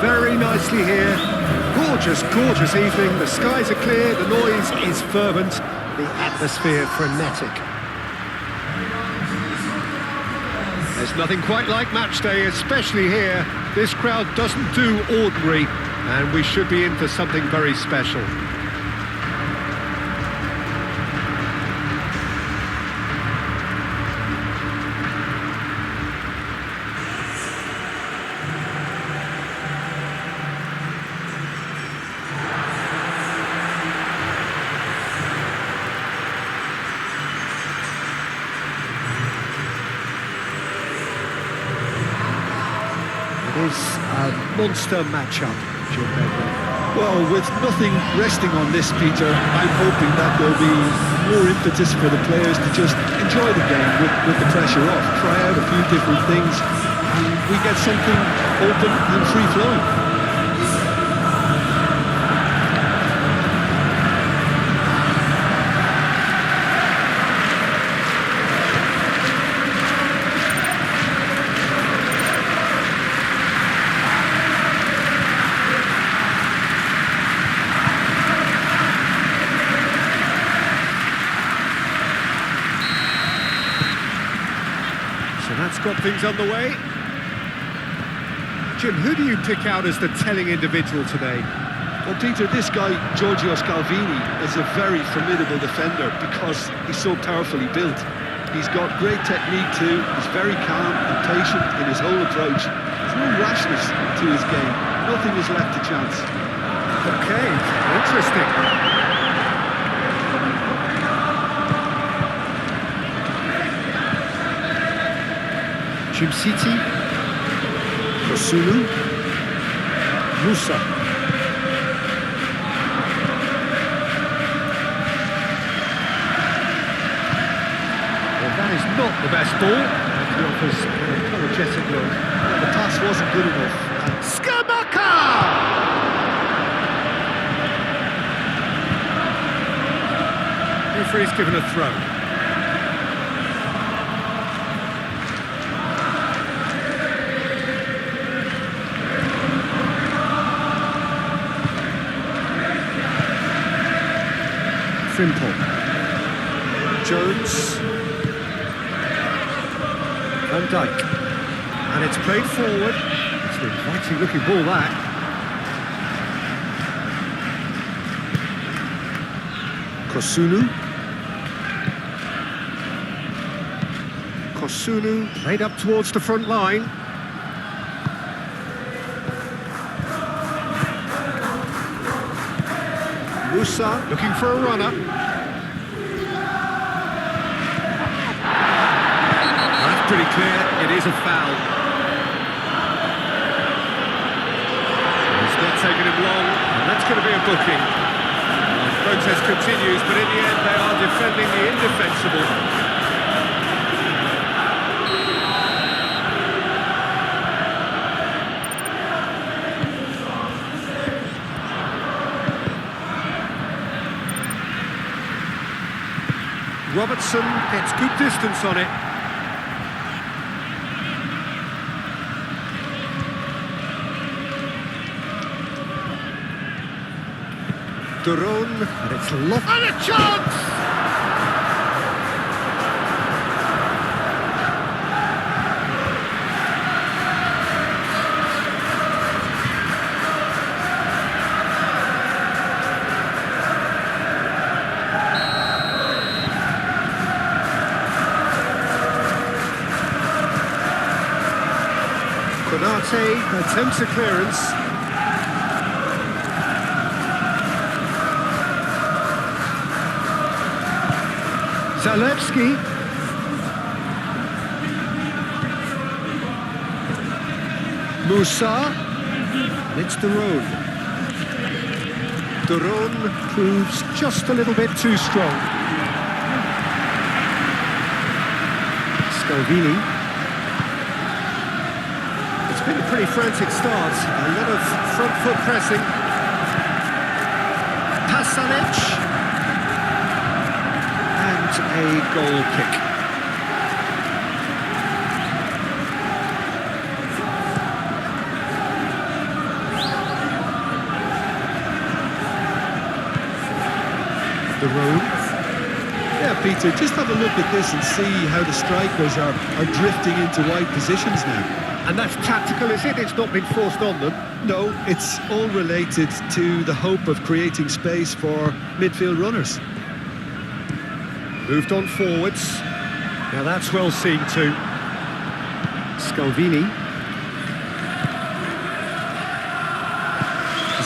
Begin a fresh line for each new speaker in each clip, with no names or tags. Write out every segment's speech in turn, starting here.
very nicely here. Gorgeous, gorgeous evening. The skies are clear, the noise is fervent, the atmosphere frenetic. There's nothing quite like match day, especially here. This crowd doesn't do ordinary, and we should be in for something very special. It is a monster matchup, Jim Bedley.
Well, with nothing resting on this, Peter, I'm hoping that there'll be more impetus for the players to just enjoy the game with the pressure off, try out a few different things, and we get something open and free-flowing.
So that's got things underway. Jim, who do you pick out as the telling individual today?
Well, Peter, this guy, Giorgio Scalvini, is a very formidable defender because he's so powerfully built. He's got great technique too, he's very calm and patient in his whole approach. There's no rashness to his game, nothing is left to chance.
Okay, interesting. City,
Kosulu,
Musa. Well, that is not the best ball. He offers an apologetic look.
The pass wasn't good enough.
Skamaka! Referee's given a throw. Simple. Jones. Van Dijk. And it's played forward. It's an inviting looking ball, that. Kosunu. Kosunu played up towards the front line. Musa looking for a runner. That's pretty clear, it is a foul. It's not taking him long, and that's going to be a booking. The protest continues, but in the end they are defending the indefensible. Robertson gets good distance on it. Duron, and it's lost. And a chance! Konate attempts a clearance. Zalewski. Musa. And it's Duron. Duron proves just a little bit too strong. Scalvini. It's been a pretty frantic start. A lot of front foot pressing. Pasalic. And a goal kick. The room.
Yeah, Peter, just have a look at this and see how the strikers are drifting into wide positions now.
And that's tactical, is it? It's not been forced on them.
No, it's all related to the hope of creating space for midfield runners.
Moved on forwards. Now that's well seen too. Scalvini.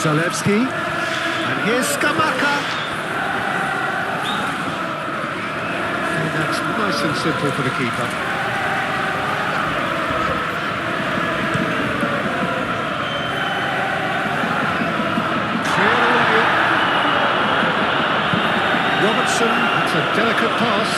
Zalewski. And here's Skamaka. And that's nice and simple for the keeper. Robertson, that's a delicate pass.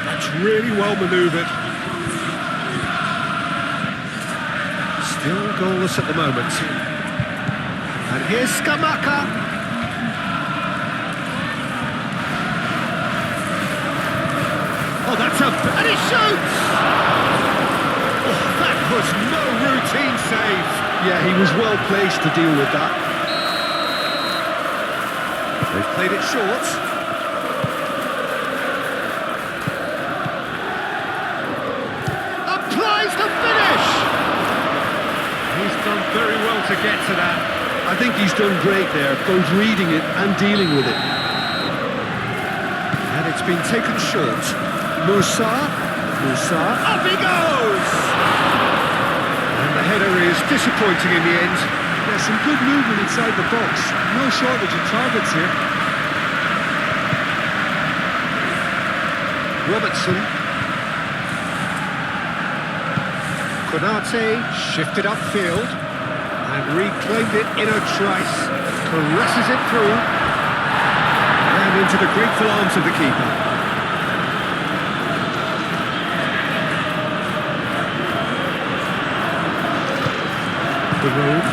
That's really well manoeuvred. Still goalless at the moment. And here's Skamaka. Oh, that's and he shoots! Oh, that was no routine save.
Yeah, he was well placed to deal with that.
They've played it short. Applies the finish! He's done very well to get to that.
I think he's done great there, both reading it and dealing with it.
And it's been taken short. Musa, up he goes! And the header is disappointing in the end.
There's some good movement inside the box. No shortage of targets here.
Robertson. Konate shifted upfield and reclaimed it in a trice. Caresses it through. And into the grateful arms of the keeper. The road.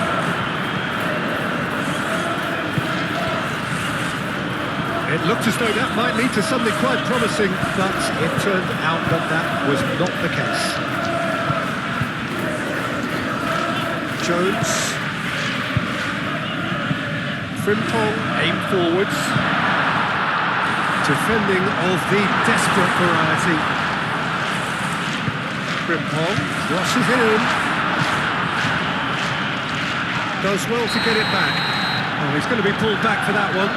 It looked as though that might lead to something quite promising, but it turned out that that was not the case. Jones. Frimpong aim forwards. Defending of the desperate variety. Frimpong crosses it in. Does well to get it back. Oh, he's going to be pulled back for that one.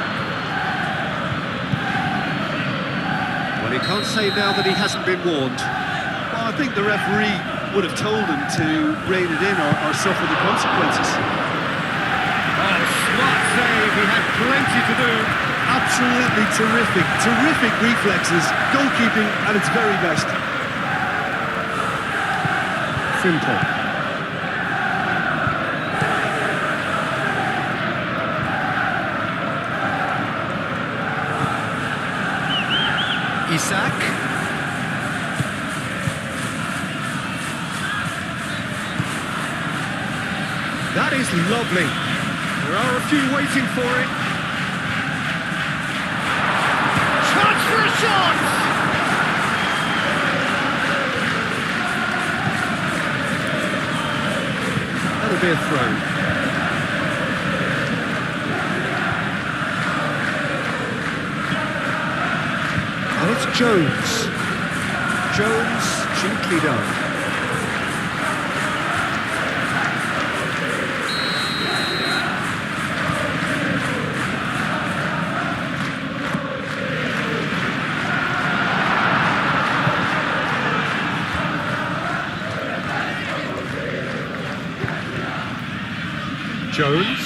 Well, he can't say now that he hasn't been warned.
Well, I think the referee would have told him to rein it in or suffer the consequences.
Oh, smart save. He had plenty to do.
Absolutely terrific. Terrific reflexes. Goalkeeping at its very best.
Frimpong. Isak. That is lovely. There are a few waiting for it. Chance for a shot! That'll be a throw. And it's Jones. Jones, gently done. Jones.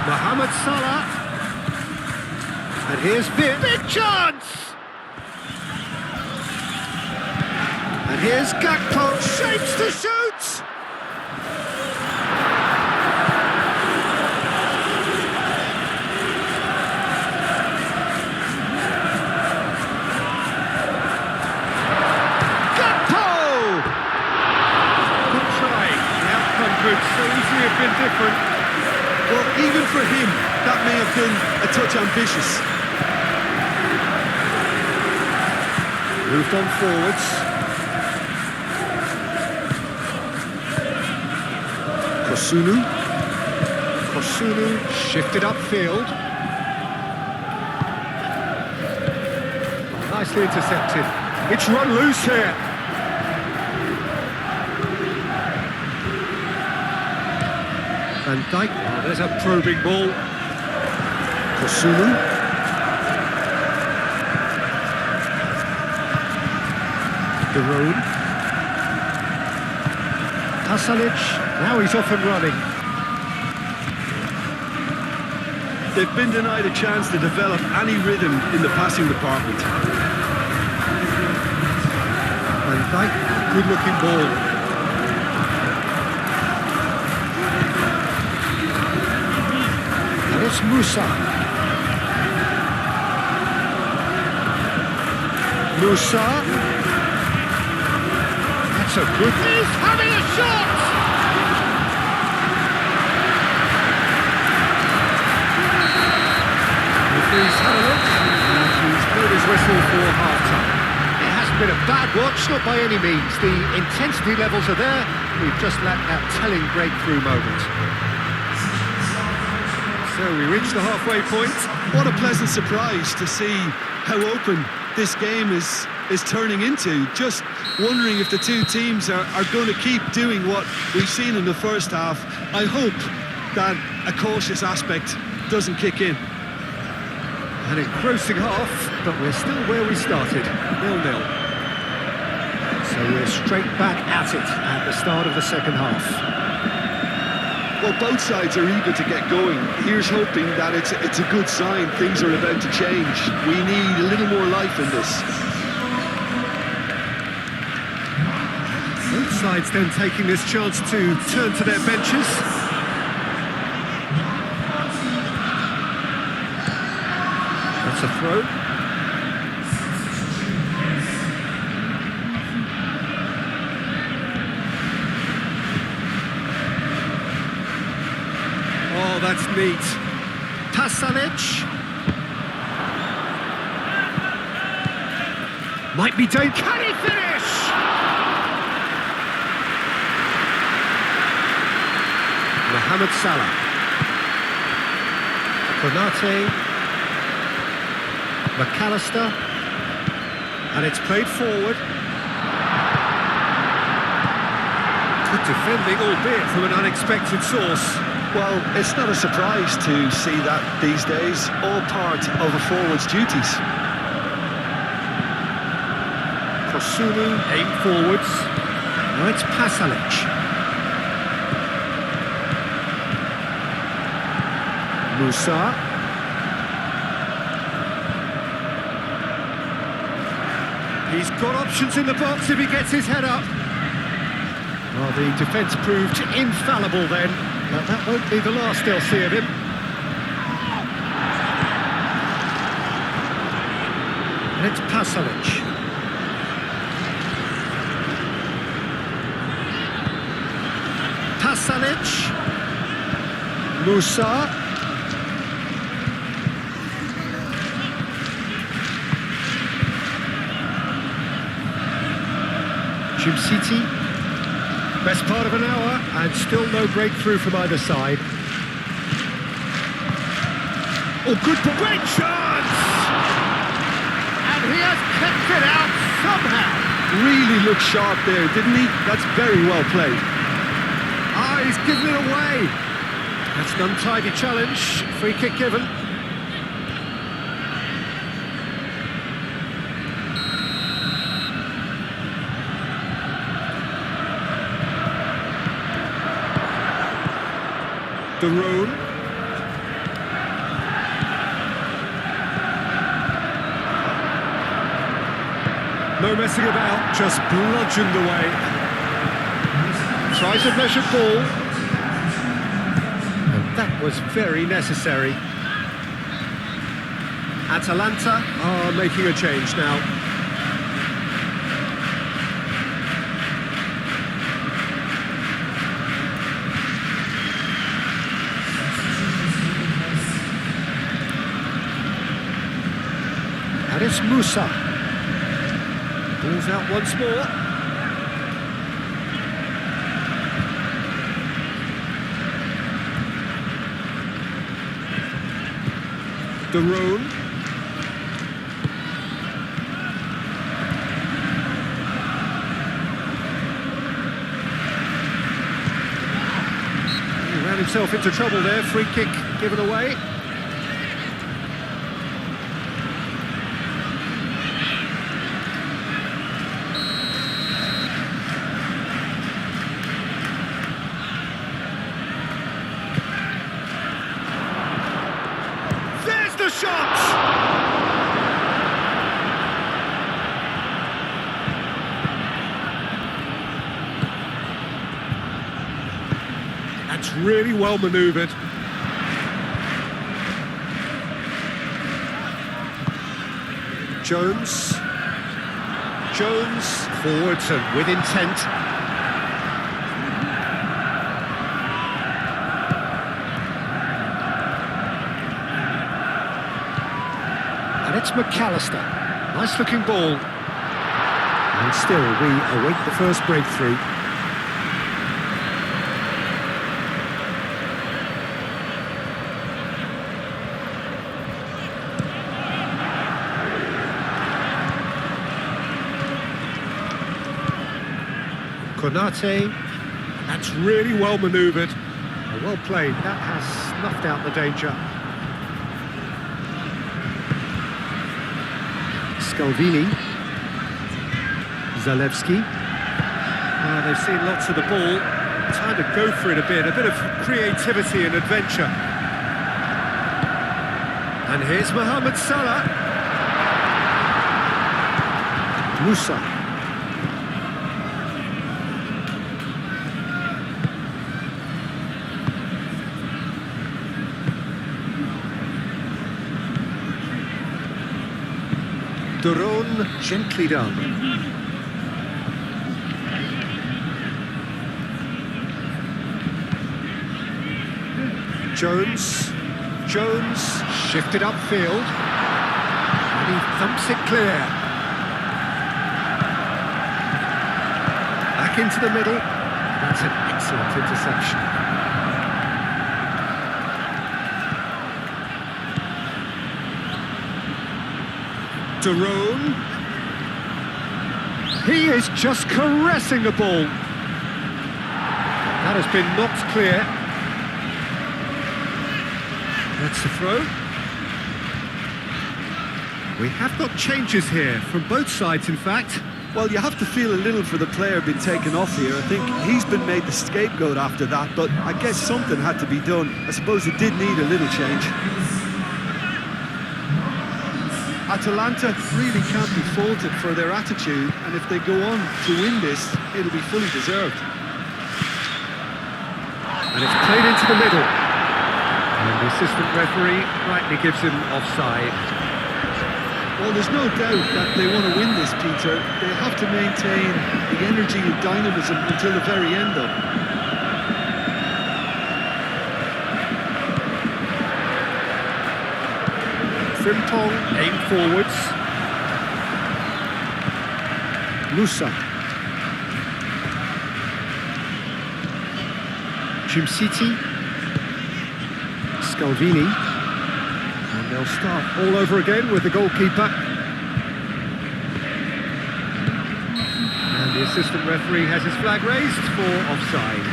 Mohamed Salah. And here's big chance! And here's Gakpo, shapes to shoot!
even for him, that may have been a touch ambitious.
Moved on forwards. Kosunu shifted upfield. Nicely intercepted. It's run loose here. Van Dijk. Oh, there's a probing ball.
Kosunu.
De Roon. Pasalic. Now he's off and running.
They've been denied a chance to develop any rhythm in the passing department.
Van Dijk, good-looking ball. And it's Musa. That's a good... He's having a shot! He's had a look, and he's blown his whistle for half-time. It hasn't been a bad watch, not by any means. The intensity levels are there. We've just lacked that telling breakthrough moment. So we reach the halfway point.
What a pleasant surprise to see how open this game is turning into. Just wondering if the two teams are going to keep doing what we've seen in the first half. I hope that a cautious aspect doesn't kick in.
An engrossing half, but we're still where we started, 0-0. So we're straight back at it at the start of the second half.
Well, both sides are eager to get going. Here's hoping that it's a good sign. Things are about to change. We need a little more life in this.
Both sides then taking this chance to turn to their benches. That's a throw. Oh, that's neat. Pasalic. Might be dangerous. Can he finish? Mohamed Salah. Konate. McAllister, and it's played forward. Good defending, albeit from an unexpected source.
Well, it's not a surprise to see that these days, all part of a forward's duties.
Kosunu, aim forwards. Now it's Pasalic. Musa. He's got options in the box if he gets his head up. Well, the defence proved infallible then, but that won't be the last they'll see of him. And it's Pasalic. Pasalic. Musa. City. Best part of an hour, and still no breakthrough from either side. Oh, good, great chance! And he has kept it out somehow.
Really looked sharp there, didn't he? That's very well played.
Ah, he's given it away. That's an untidy challenge. Free kick given. De Roon. No messing about, just bludgeoned away. Tries a measured ball. And that was very necessary. Atalanta are making a change now. And it's Musa. Ball's out once more. Daroon. He ran himself into trouble there. Free kick given away. The shot! That's really well manoeuvred. Jones. Forwards and with intent. And it's McAllister. Nice looking ball. And still we await the first breakthrough. Konate. That's really well manoeuvred. Well played. That has snuffed out the danger. Scalvini. Zalewski. They've seen lots of the ball. Time to go for it a bit of creativity and adventure. And here's Mohamed Salah. Musa. Daroon, gently done. Jones shifted upfield, and he thumps it clear. Back into the middle. That's an excellent interception. Daroon. He is just caressing the ball. That has been knocked clear. That's the throw. We have got changes here from both sides, in fact.
Well, you have to feel a little for the player being taken off here. I think he's been made the scapegoat after that, but I guess something had to be done. I suppose it did need a little change. Atalanta really can't be faulted for their attitude, and if they go on to win this, it'll be fully deserved.
And it's played into the middle. And the assistant referee rightly gives him offside.
Well, there's no doubt that they want to win this, Peter. They have to maintain the energy and dynamism until the very end, though.
Frimpong aim forwards. Musa. Chimsiti. Scalvini. And they'll start all over again with the goalkeeper. And the assistant referee has his flag raised for offside.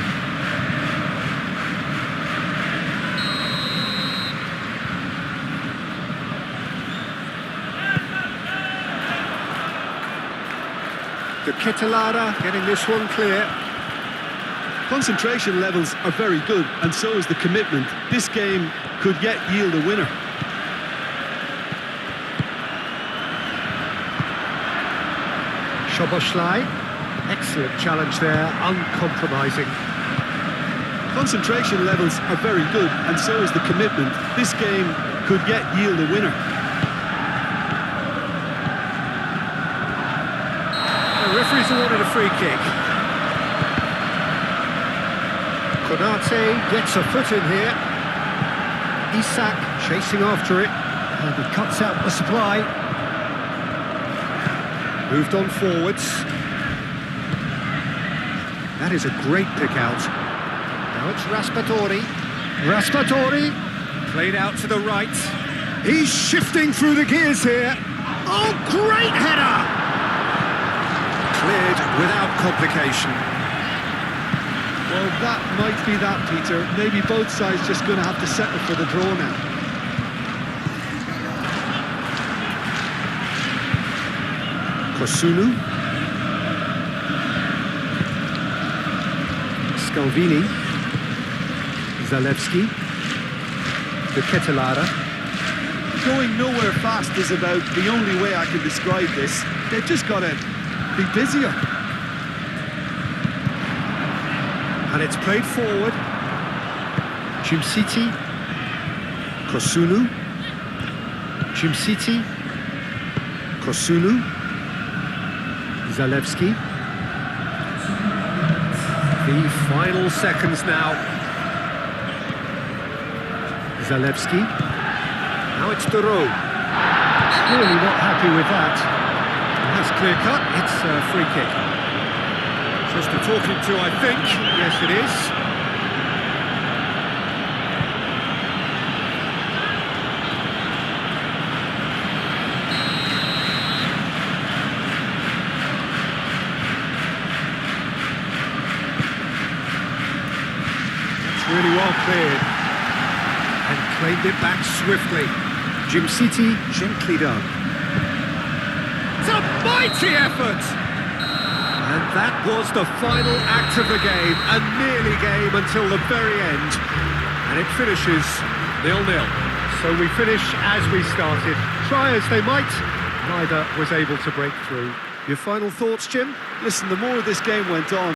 The Ketelada getting this one clear.
Concentration levels are very good, and so is the commitment. This game could yet yield a winner.
Szoboszlai. Excellent challenge there, uncompromising.
Concentration levels are very good, and so is the commitment. This game could yet yield a winner.
The referee's awarded a free kick. Konate gets a foot in here. Isak chasing after it, and he cuts out the supply. Moved on forwards. That is a great pick out. Now it's Raspadori. Raspadori. Played out to the right. He's shifting through the gears here. Oh, great header! Cleared without complication.
Well, that might be that, Peter. Maybe both sides just going to have to settle for the draw now.
Kosunu. Scalvini. Zalewski. De Ketelara.
Going nowhere fast is about the only way I can describe this. They've just got to be busier.
And it's played forward. Chimsiti. Kosunu. Chimsiti. Kosunu. Zalewski. The final seconds now. Zalewski. Now it's Duro. Really not happy with that. That's clear cut. It's a free kick. Just a talking to, I think. Yes, it is. It's really well cleared. And claimed it back swiftly. Jim City gently done. It's a mighty effort! And that was the final act of the game, a nearly game until the very end. And it finishes 0-0. So we finish as we started. Try as they might, neither was able to break through. Your final thoughts, Jim?
Listen, the more this game went on,